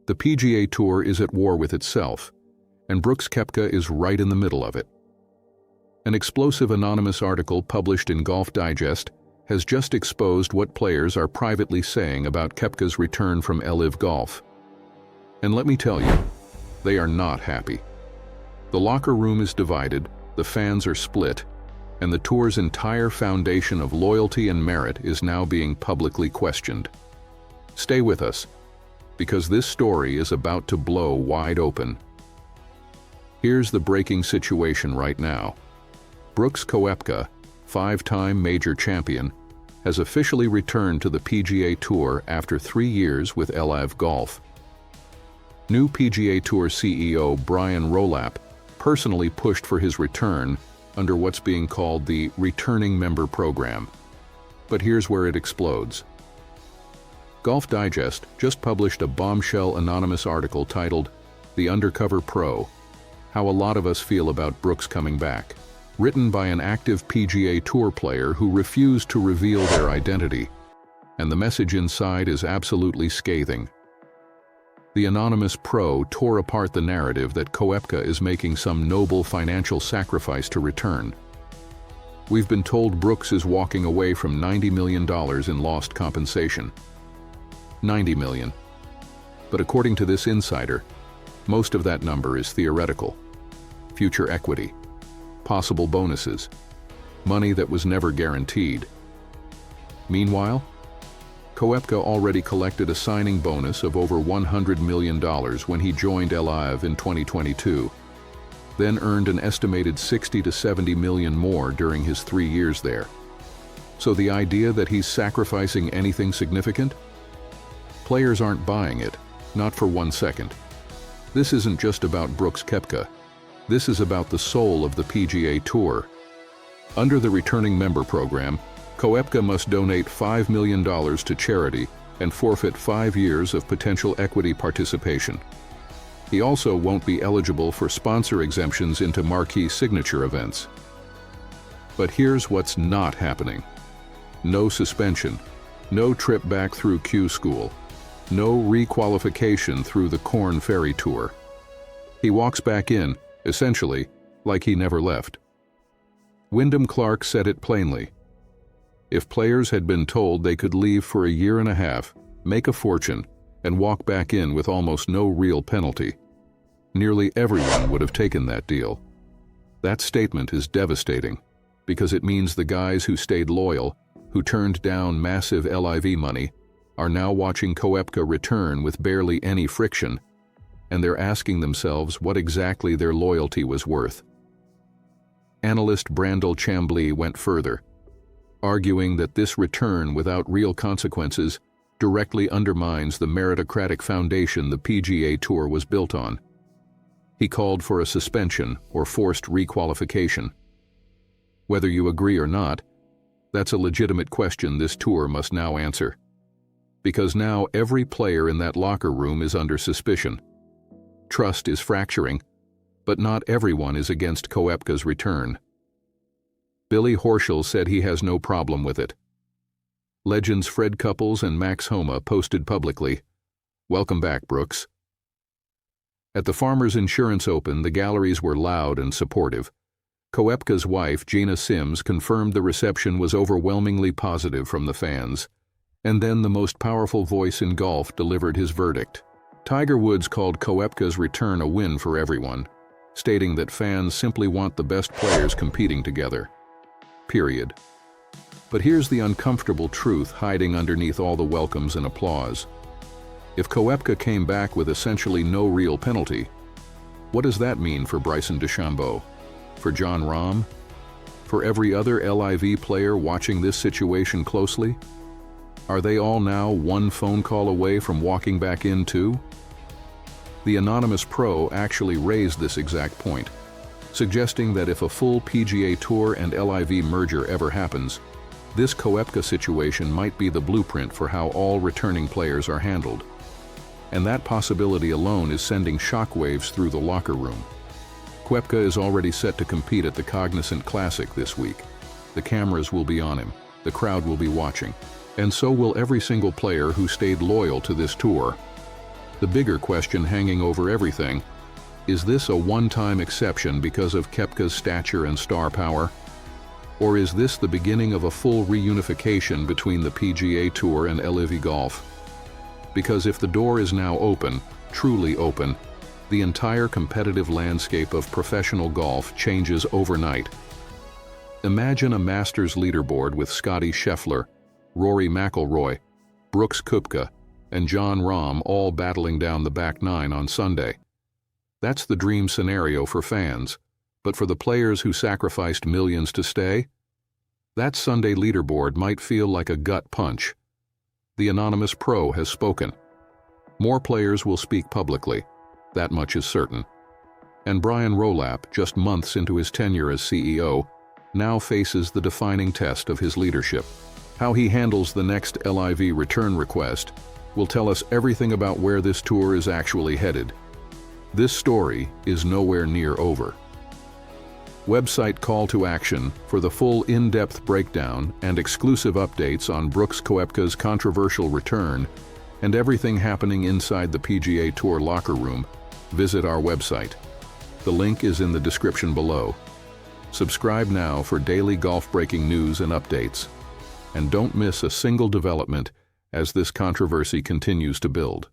The PGA Tour is at war with itself, and Brooks Koepka is right in the middle of it. An explosive anonymous article published in Golf Digest has just exposed what players are privately saying about Koepka's return from LIV Golf. And let me tell you, they are not happy. The locker room is divided, the fans are split, and the tour's entire foundation of loyalty and merit is now being publicly questioned. Stay with us, because this story is about to blow wide open. Here's the breaking situation right now. Brooks Koepka, five-time major champion, has officially returned to the PGA Tour after 3 years with LIV Golf. New PGA Tour CEO Rolapp personally pushed for his return under what's being called the Returning Member Program. But here's where it explodes. Golf Digest just published a bombshell anonymous article titled "The Undercover Pro: How a Lot of Us Feel About Brooks Coming Back," written by an active PGA Tour player who refused to reveal their identity, and the message inside is absolutely scathing. The anonymous pro tore apart the narrative that Koepka is making some noble financial sacrifice to return. We've been told Brooks is walking away from $90 million in lost compensation. $90 million. But according to this insider, most of that number is theoretical. Future equity, possible bonuses, money that was never guaranteed. Meanwhile, Koepka already collected a signing bonus of over $100 million when he joined LIV in 2022, then earned an estimated $60 to $70 million more during his 3 years there. So the idea that he's sacrificing anything significant? Players aren't buying it, not for 1 second. This isn't just about Brooks Koepka. This is about the soul of the PGA Tour. Under the Returning Member Program, Koepka must donate $5 million to charity and forfeit 5 years of potential equity participation. He also won't be eligible for sponsor exemptions into marquee signature events. But here's what's not happening. No suspension, no trip back through Q School, no requalification through the Corn Ferry Tour. He walks back in, essentially, like he never left. Windham said it plainly. If players had been told they could leave for a year and a half, make a fortune, and walk back in with almost no real penalty, nearly everyone would have taken that deal. That statement is devastating, because it means the guys who stayed loyal, who turned down massive LIV money, are now watching Koepka return with barely any friction, and they're asking themselves what exactly their loyalty was worth. Analyst Brandel Chamblee went further, arguing that this return without real consequences directly undermines the meritocratic foundation the PGA Tour was built on. He called for a suspension or forced requalification. Whether you agree or not, that's a legitimate question this tour must now answer. Because now every player in that locker room is under suspicion. Trust is fracturing, but not everyone is against Koepka's return. Billy Horschel said he has no problem with it. Legends Fred Couples and Max Homa posted publicly, "Welcome back, Brooks." At the Farmers Insurance Open, the galleries were loud and supportive. Koepka's wife, Gina Sims, confirmed the reception was overwhelmingly positive from the fans. And then the most powerful voice in golf delivered his verdict. Tiger Woods called Koepka's return a win for everyone, stating that fans simply want the best players competing together. Period. But here's the uncomfortable truth hiding underneath all the welcomes and applause. If Koepka came back with essentially no real penalty, what does that mean for Bryson DeChambeau? For Jon Rahm? For every other LIV player watching this situation closely? Are they all now one phone call away from walking back in too? The anonymous pro actually raised this exact point, suggesting that if a full PGA Tour and LIV merger ever happens, this Koepka situation might be the blueprint for how all returning players are handled. And that possibility alone is sending shockwaves through the locker room. Koepka is already set to compete at the Cognizant Classic this week. The cameras will be on him, the crowd will be watching, and so will every single player who stayed loyal to this tour. The bigger question hanging over everything: is this a one-time exception because of Koepka's stature and star power? Or is this the beginning of a full reunification between the PGA Tour and LIV Golf? Because if the door is now open, truly open, the entire competitive landscape of professional golf changes overnight. Imagine a Masters leaderboard with Scottie Scheffler, Rory McIlroy, Brooks Koepka, and Jon Rahm all battling down the back nine on Sunday. That's the dream scenario for fans, but for the players who sacrificed millions to stay, that Sunday leaderboard might feel like a gut punch. The anonymous pro has spoken. More players will speak publicly, that much is certain. And Brian Rolapp, just months into his tenure as CEO, now faces the defining test of his leadership. How he handles the next LIV return request will tell us everything about where this tour is actually headed. This story is nowhere near over. Website call to action for the full in-depth breakdown and exclusive updates on Brooks Koepka's controversial return and everything happening inside the PGA Tour locker room. Visit our website. The link is in the description below. Subscribe now for daily golf breaking news and updates. And don't miss a single development as this controversy continues to build.